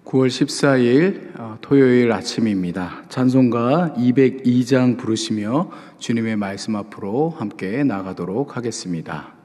9월 14일 토요일 아침입니다. 찬송가 202장 부르시며 주님의 말씀 앞으로 함께 나가도록 하겠습니다.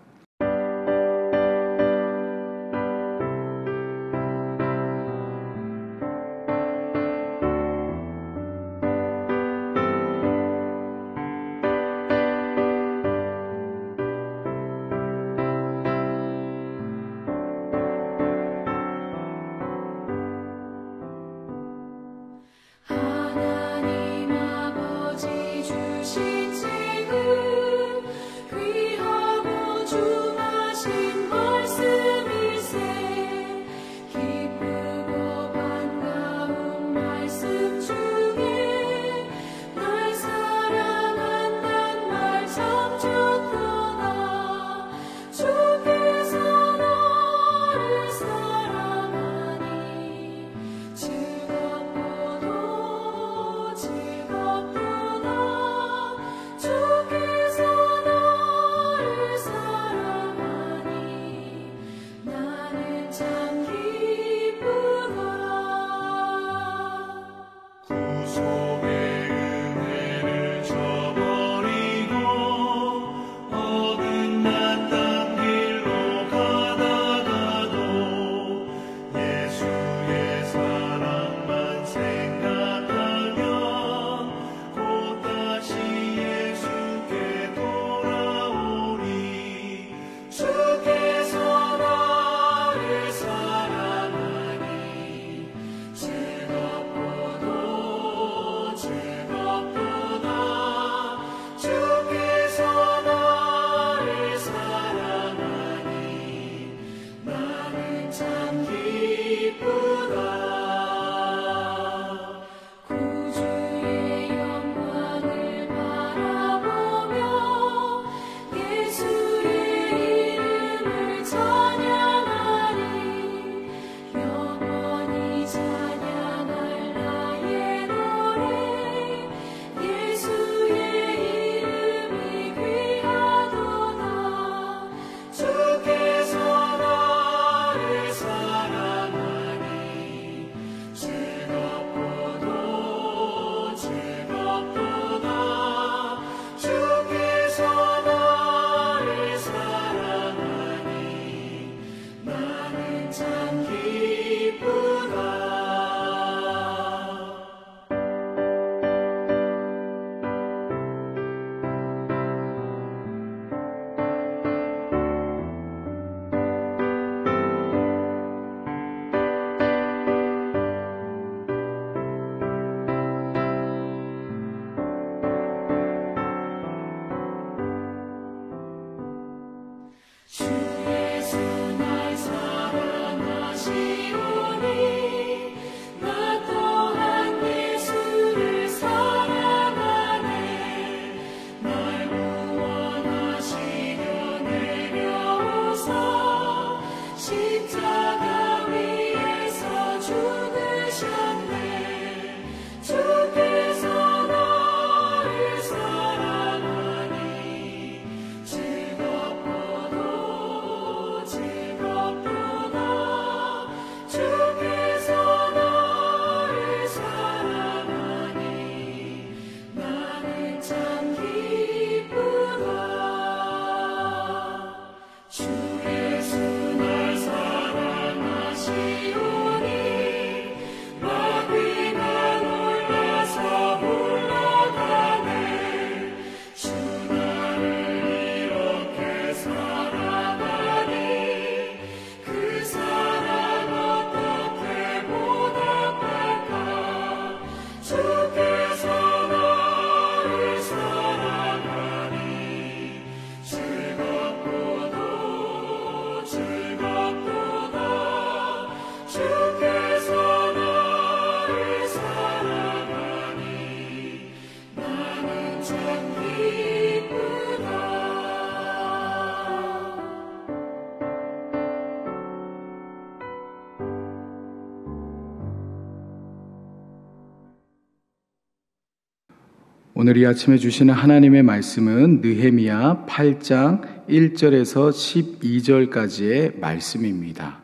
오늘 이 아침에 주시는 하나님의 말씀은 느헤미야 8장 1절에서 12절까지의 말씀입니다.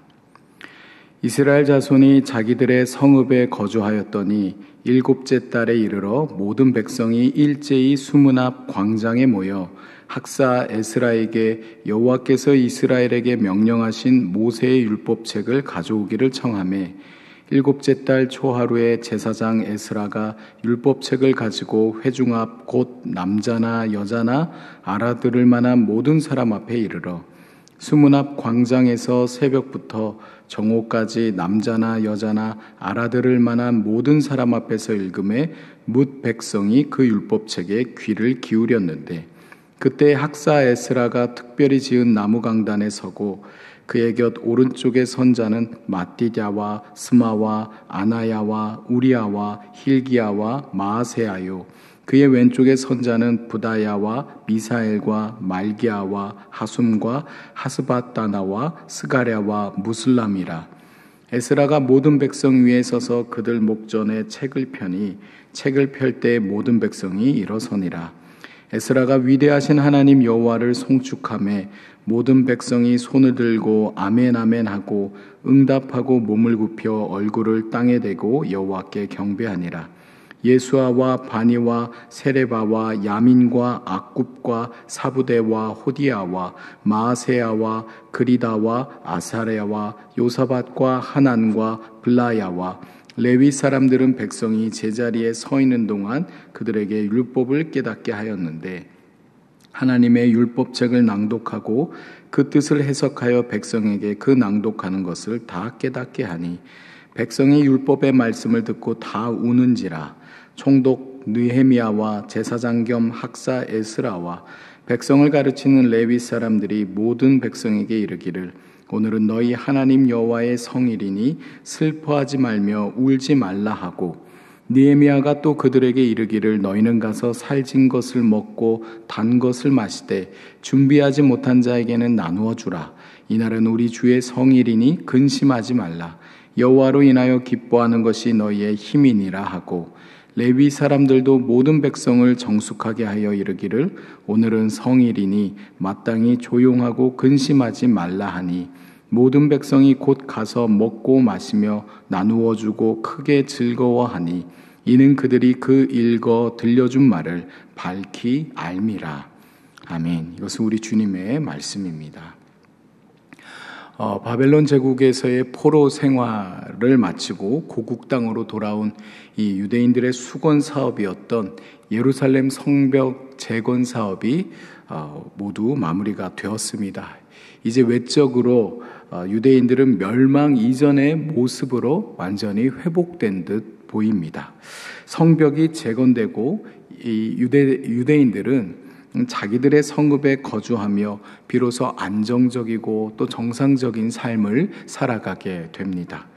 이스라엘 자손이 자기들의 성읍에 거주하였더니 일곱째 달에 이르러 모든 백성이 일제히 수문 앞 광장에 모여 학사 에스라에게 여호와께서 이스라엘에게 명령하신 모세의 율법책을 가져오기를 청하매 일곱째 달 초하루에 제사장 에스라가 율법책을 가지고 회중 앞 곧 남자나 여자나 알아들을 만한 모든 사람 앞에 이르러 수문 앞 광장에서 새벽부터 정오까지 남자나 여자나 알아들을 만한 모든 사람 앞에서 읽음에 뭇 백성이 그 율법책에 귀를 기울였는데 그때 학사 에스라가 특별히 지은 나무 강단에 서고 그의 곁 오른쪽에 선 자는 마띠랴와 스마와 아나야와 우리아와 힐기야와 마아세야요 그의 왼쪽에 선 자는 부다야와 미사엘과 말기야와 하숨과 하스바다나와 스가랴와 무슬람이라. 에스라가 모든 백성 위에 서서 그들 목전에 책을 펴니 책을 펼 때 모든 백성이 일어서니라. 에스라가 위대하신 하나님 여호와를 송축하며 모든 백성이 손을 들고 아멘 아멘 하고 응답하고 몸을 굽혀 얼굴을 땅에 대고 여호와께 경배하니라. 예수아와 바니와 세레바와 야민과 악굽과 사부대와 호디아와 마아세야와 그리다와 아사레야와 요사밧과 하난과 블라야와 레위 사람들은 백성이 제자리에 서 있는 동안 그들에게 율법을 깨닫게 하였는데 하나님의 율법책을 낭독하고 그 뜻을 해석하여 백성에게 그 낭독하는 것을 다 깨닫게 하니 백성이 율법의 말씀을 듣고 다 우는지라. 총독 느헤미야와 제사장 겸 학사 에스라와 백성을 가르치는 레위 사람들이 모든 백성에게 이르기를 오늘은 너희 하나님 여호와의 성일이니 슬퍼하지 말며 울지 말라 하고 느헤미야가 또 그들에게 이르기를 너희는 가서 살진 것을 먹고 단 것을 마시되 준비하지 못한 자에게는 나누어 주라. 이날은 우리 주의 성일이니 근심하지 말라. 여호와로 인하여 기뻐하는 것이 너희의 힘이니라 하고 레위 사람들도 모든 백성을 정숙하게 하여 이르기를 오늘은 성일이니 마땅히 조용하고 근심하지 말라 하니 모든 백성이 곧 가서 먹고 마시며 나누어 주고 크게 즐거워하니 이는 그들이 그 읽어 들려준 말을 밝히 알미라. 아멘. 이것은 우리 주님의 말씀입니다. 바벨론 제국에서의 포로 생활을 마치고 고국 땅으로 돌아온 이 유대인들의 수건 사업이었던 예루살렘 성벽 재건 사업이 모두 마무리가 되었습니다. 이제 외적으로 유대인들은 멸망 이전의 모습으로 완전히 회복된 듯 보입니다. 성벽이 재건되고 이 유대인들은 자기들의 성읍에 거주하며 비로소 안정적이고 또 정상적인 삶을 살아가게 됩니다.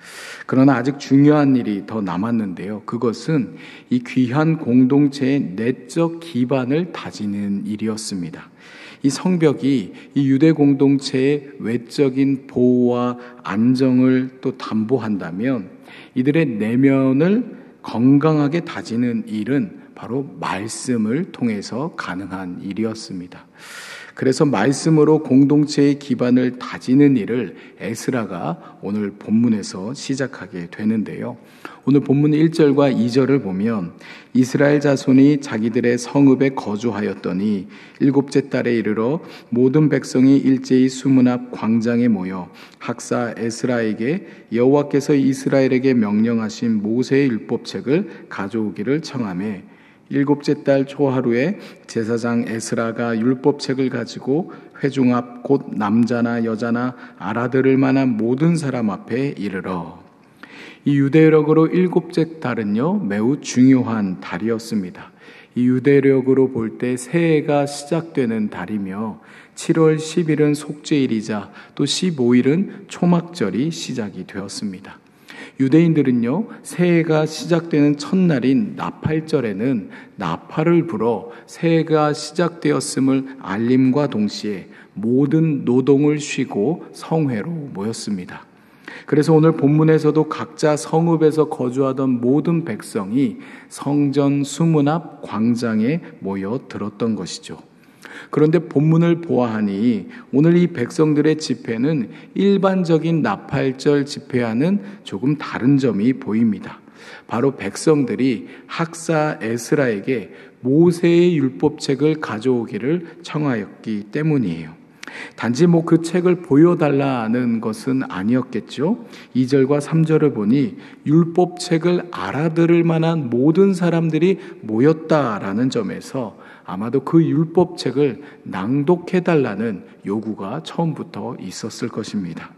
그러나 아직 중요한 일이 더 남았는데요. 그것은 이 귀한 공동체의 내적 기반을 다지는 일이었습니다. 이 성벽이 이 유대 공동체의 외적인 보호와 안정을 또 담보한다면 이들의 내면을 건강하게 다지는 일은 바로 말씀을 통해서 가능한 일이었습니다. 그래서 말씀으로 공동체의 기반을 다지는 일을 에스라가 오늘 본문에서 시작하게 되는데요. 오늘 본문 1절과 2절을 보면 이스라엘 자손이 자기들의 성읍에 거주하였더니 일곱째 달에 이르러 모든 백성이 일제히 수문 앞 광장에 모여 학사 에스라에게 여호와께서 이스라엘에게 명령하신 모세의 율법책을 가져오기를 청하매 일곱째 달 초하루에 제사장 에스라가 율법책을 가지고 회중 앞 곧 남자나 여자나 알아들을 만한 모든 사람 앞에 이르러. 이 유대력으로 일곱째 달은요 매우 중요한 달이었습니다. 이 유대력으로 볼 때 새해가 시작되는 달이며 7월 10일은 속죄일이자 또 15일은 초막절이 시작이 되었습니다. 유대인들은요 새해가 시작되는 첫날인 나팔절에는 나팔을 불어 새해가 시작되었음을 알림과 동시에 모든 노동을 쉬고 성회로 모였습니다. 그래서 오늘 본문에서도 각자 성읍에서 거주하던 모든 백성이 성전 수문 앞 광장에 모여 들었던 것이죠. 그런데 본문을 보아하니 오늘 이 백성들의 집회는 일반적인 나팔절 집회와는 조금 다른 점이 보입니다. 바로 백성들이 학사 에스라에게 모세의 율법책을 가져오기를 청하였기 때문이에요. 단지 그 책을 보여달라는 것은 아니었겠죠. 2절과 3절을 보니 율법책을 알아들을 만한 모든 사람들이 모였다라는 점에서 아마도 그 율법책을 낭독해달라는 요구가 처음부터 있었을 것입니다.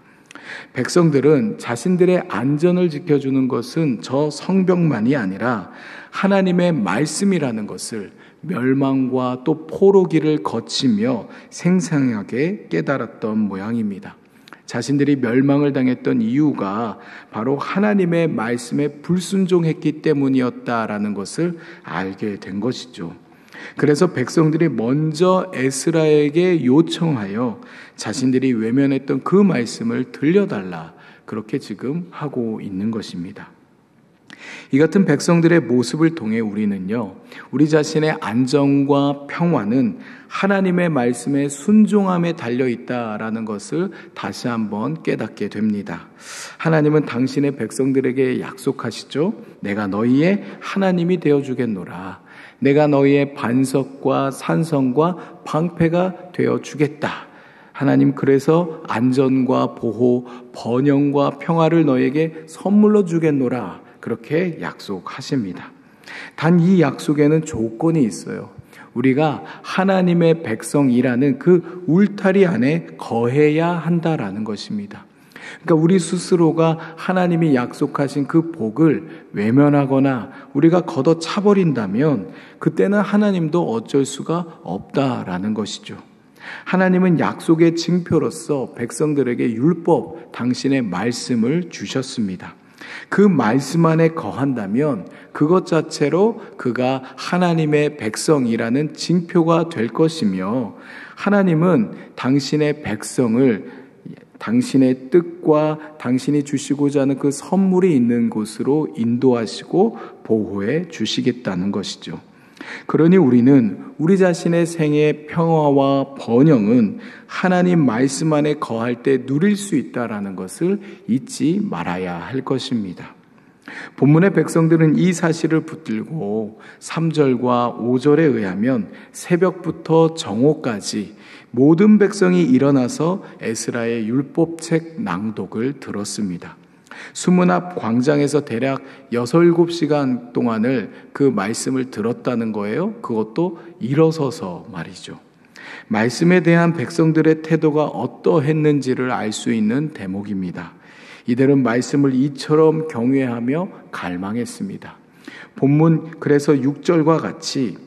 백성들은 자신들의 안전을 지켜주는 것은 저 성벽만이 아니라 하나님의 말씀이라는 것을 멸망과 또 포로기를 거치며 생생하게 깨달았던 모양입니다. 자신들이 멸망을 당했던 이유가 바로 하나님의 말씀에 불순종했기 때문이었다라는 것을 알게 된 것이죠. 그래서 백성들이 먼저 에스라에게 요청하여 자신들이 외면했던 그 말씀을 들려달라, 그렇게 지금 하고 있는 것입니다. 이 같은 백성들의 모습을 통해 우리는요, 우리 자신의 안정과 평화는 하나님의 말씀에 순종함에 달려있다라는 것을 다시 한번 깨닫게 됩니다. 하나님은 당신의 백성들에게 약속하시죠. 내가 너희의 하나님이 되어주겠노라. 내가 너희의 반석과 산성과 방패가 되어주겠다. 하나님 그래서 안전과 보호, 번영과 평화를 너에게 선물로 주겠노라, 그렇게 약속하십니다. 단 이 약속에는 조건이 있어요. 우리가 하나님의 백성이라는 그 울타리 안에 거해야 한다라는 것입니다. 그러니까 우리 스스로가 하나님이 약속하신 그 복을 외면하거나 우리가 걷어차버린다면 그때는 하나님도 어쩔 수가 없다라는 것이죠. 하나님은 약속의 징표로서 백성들에게 율법, 당신의 말씀을 주셨습니다. 그 말씀 안에 거한다면 그것 자체로 그가 하나님의 백성이라는 징표가 될 것이며, 하나님은 당신의 백성을 당신의 뜻과 당신이 주시고자 하는 그 선물이 있는 곳으로 인도하시고 보호해 주시겠다는 것이죠. 그러니 우리는 우리 자신의 생의 평화와 번영은 하나님 말씀 안에 거할 때 누릴 수 있다라는 것을 잊지 말아야 할 것입니다. 본문의 백성들은 이 사실을 붙들고 3절과 5절에 의하면 새벽부터 정오까지 모든 백성이 일어나서 에스라의 율법책 낭독을 들었습니다. 수문 앞 광장에서 대략 6, 7시간 동안을 그 말씀을 들었다는 거예요. 그것도 일어서서 말이죠. 말씀에 대한 백성들의 태도가 어떠했는지를 알 수 있는 대목입니다. 이들은 말씀을 이처럼 경외하며 갈망했습니다. 본문 그래서 6절과 같이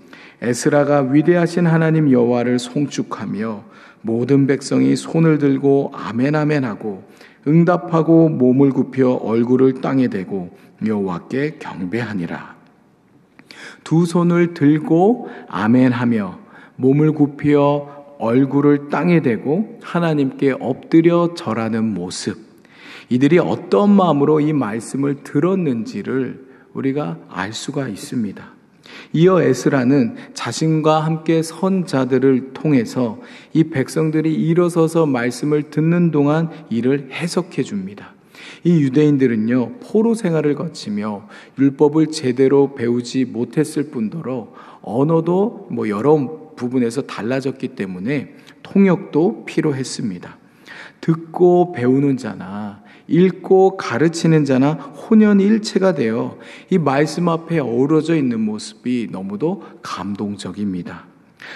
에스라가 위대하신 하나님 여호와를 송축하며 모든 백성이 손을 들고 아멘 아멘 하고 응답하고 몸을 굽혀 얼굴을 땅에 대고 여호와께 경배하니라. 두 손을 들고 아멘하며 몸을 굽혀 얼굴을 땅에 대고 하나님께 엎드려 절하는 모습, 이들이 어떤 마음으로 이 말씀을 들었는지를 우리가 알 수가 있습니다. 이어 에스라는 자신과 함께 선 자들을 통해서 이 백성들이 일어서서 말씀을 듣는 동안 이를 해석해 줍니다. 이 유대인들은요, 포로 생활을 거치며 율법을 제대로 배우지 못했을 뿐더러 언어도 여러 부분에서 달라졌기 때문에 통역도 필요했습니다. 듣고 배우는 자나 읽고 가르치는 자나 혼연일체가 되어 이 말씀 앞에 어우러져 있는 모습이 너무도 감동적입니다.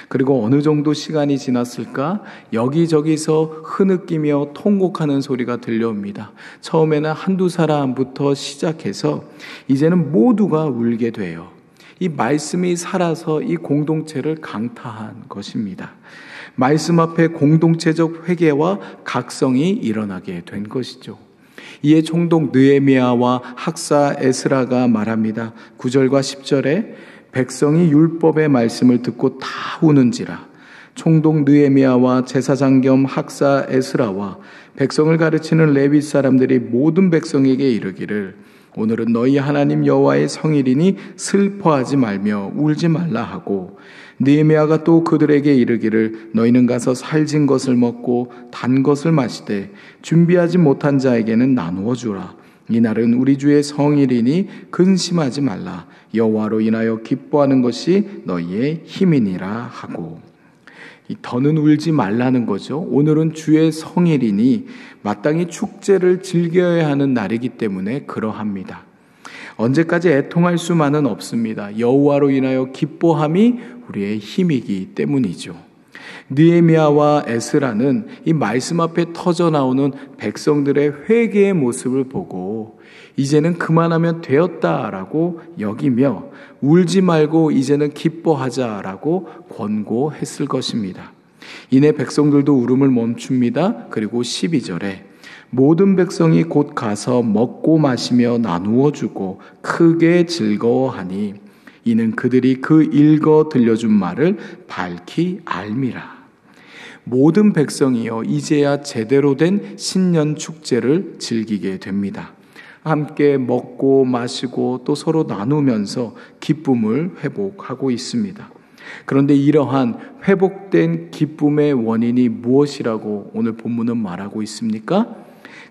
그리고 어느 정도 시간이 지났을까 여기저기서 흐느끼며 통곡하는 소리가 들려옵니다. 처음에는 한두 사람부터 시작해서 이제는 모두가 울게 돼요. 이 말씀이 살아서 이 공동체를 강타한 것입니다. 말씀 앞에 공동체적 회개와 각성이 일어나게 된 것이죠. 이에 총독 느헤미야와 학사 에스라가 말합니다. 9절과 10절에 백성이 율법의 말씀을 듣고 다 우는지라 총독 느헤미야와 제사장 겸 학사 에스라와 백성을 가르치는 레위 사람들이 모든 백성에게 이르기를 오늘은 너희 하나님 여호와의 성일이니 슬퍼하지 말며 울지 말라 하고, 느헤미야가 또 그들에게 이르기를 너희는 가서 살진 것을 먹고 단 것을 마시되 준비하지 못한 자에게는 나누어 주라. 이날은 우리 주의 성일이니 근심하지 말라. 여호와로 인하여 기뻐하는 것이 너희의 힘이니라 하고, 더는 울지 말라는 거죠. 오늘은 주의 성일이니 마땅히 축제를 즐겨야 하는 날이기 때문에 그러합니다. 언제까지 애통할 수만은 없습니다. 여호와로 인하여 기뻐함이 우리의 힘이기 때문이죠. 느헤미야와 에스라는 이 말씀 앞에 터져 나오는 백성들의 회개의 모습을 보고 이제는 그만하면 되었다라고 여기며 울지 말고 이제는 기뻐하자라고 권고했을 것입니다. 이내 백성들도 울음을 멈춥니다. 그리고 12절에 모든 백성이 곧 가서 먹고 마시며 나누어 주고 크게 즐거워하니 이는 그들이 그 읽어 들려준 말을 밝히 알미라. 모든 백성이요 이제야 제대로 된 신년 축제를 즐기게 됩니다. 함께 먹고 마시고 또 서로 나누면서 기쁨을 회복하고 있습니다. 그런데 이러한 회복된 기쁨의 원인이 무엇이라고 오늘 본문은 말하고 있습니까?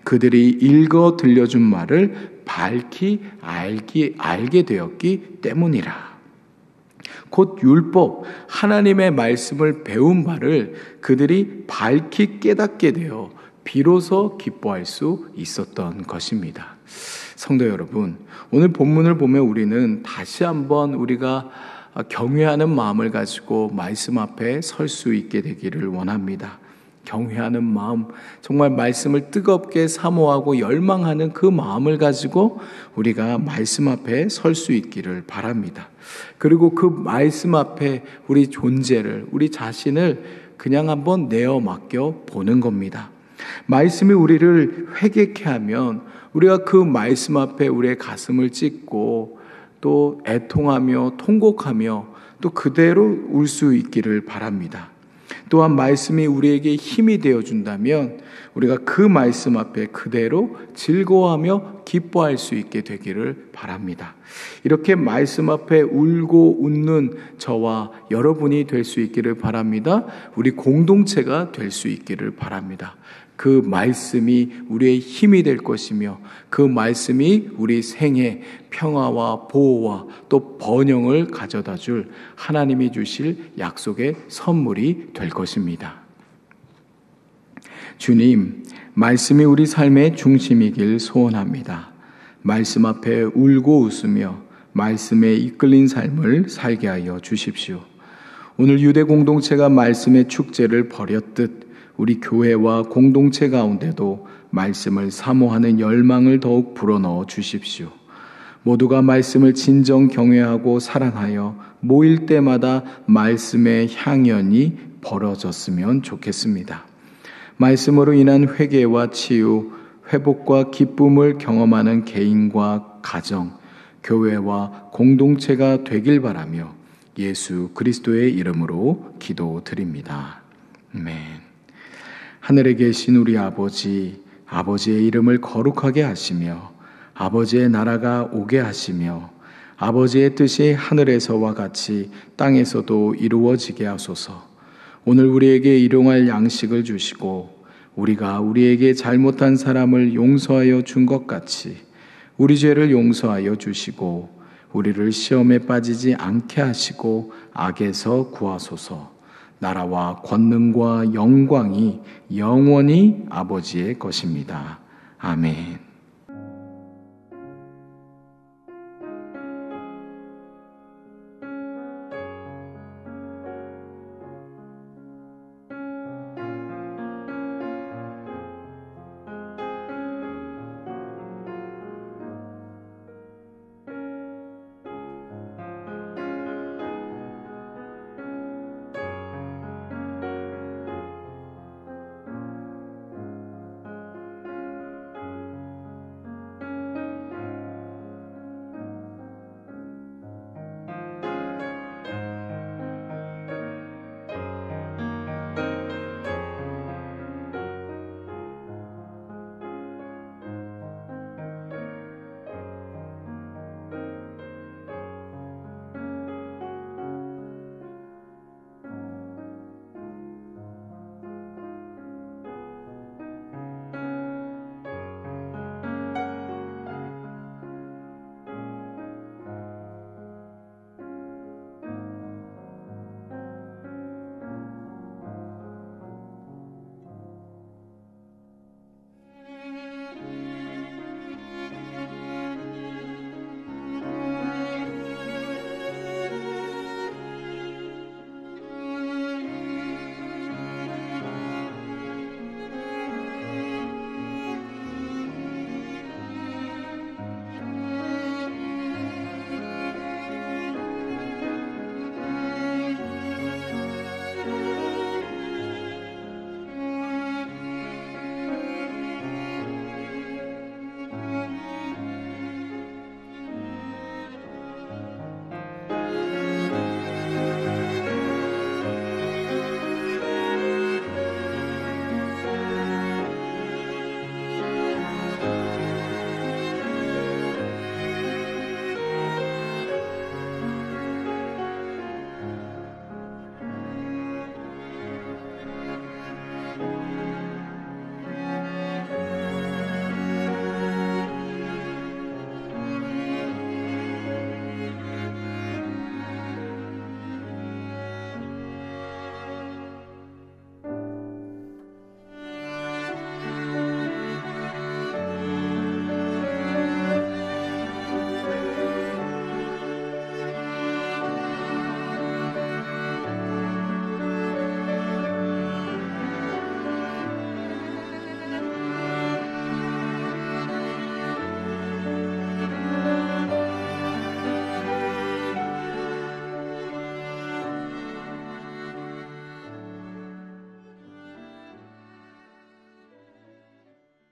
그들이 읽어 들려준 말을 밝히 알게 되었기 때문이라. 곧 율법, 하나님의 말씀을 배운 바를 그들이 밝히 깨닫게 되어 비로소 기뻐할 수 있었던 것입니다. 성도 여러분, 오늘 본문을 보면 우리는 다시 한번 우리가 경외하는 마음을 가지고 말씀 앞에 설 수 있게 되기를 원합니다. 경외하는 마음, 정말 말씀을 뜨겁게 사모하고 열망하는 그 마음을 가지고 우리가 말씀 앞에 설 수 있기를 바랍니다. 그리고 그 말씀 앞에 우리 존재를, 우리 자신을 그냥 한번 내어 맡겨 보는 겁니다. 말씀이 우리를 회개케 하면 우리가 그 말씀 앞에 우리의 가슴을 찢고 또 애통하며 통곡하며 또 그대로 울 수 있기를 바랍니다. 또한 말씀이 우리에게 힘이 되어준다면 우리가 그 말씀 앞에 그대로 즐거워하며 기뻐할 수 있게 되기를 바랍니다. 이렇게 말씀 앞에 울고 웃는 저와 여러분이 될 수 있기를 바랍니다. 우리 공동체가 될 수 있기를 바랍니다. 그 말씀이 우리의 힘이 될 것이며 그 말씀이 우리 생에 평화와 보호와 또 번영을 가져다 줄 하나님이 주실 약속의 선물이 될 것입니다. 주님, 말씀이 우리 삶의 중심이길 소원합니다. 말씀 앞에 울고 웃으며 말씀에 이끌린 삶을 살게 하여 주십시오. 오늘 유대 공동체가 말씀의 축제를 벌였듯 우리 교회와 공동체 가운데도 말씀을 사모하는 열망을 더욱 불어넣어 주십시오. 모두가 말씀을 진정 경외하고 사랑하여 모일 때마다 말씀의 향연이 벌어졌으면 좋겠습니다. 말씀으로 인한 회개와 치유, 회복과 기쁨을 경험하는 개인과 가정, 교회와 공동체가 되길 바라며 예수 그리스도의 이름으로 기도드립니다. 아멘. 하늘에 계신 우리 아버지, 아버지의 이름을 거룩하게 하시며 아버지의 나라가 오게 하시며 아버지의 뜻이 하늘에서와 같이 땅에서도 이루어지게 하소서. 오늘 우리에게 일용할 양식을 주시고 우리가 우리에게 잘못한 사람을 용서하여 준 것 같이 우리 죄를 용서하여 주시고 우리를 시험에 빠지지 않게 하시고 악에서 구하소서. 나라와 권능과 영광이 영원히 아버지의 것입니다. 아멘.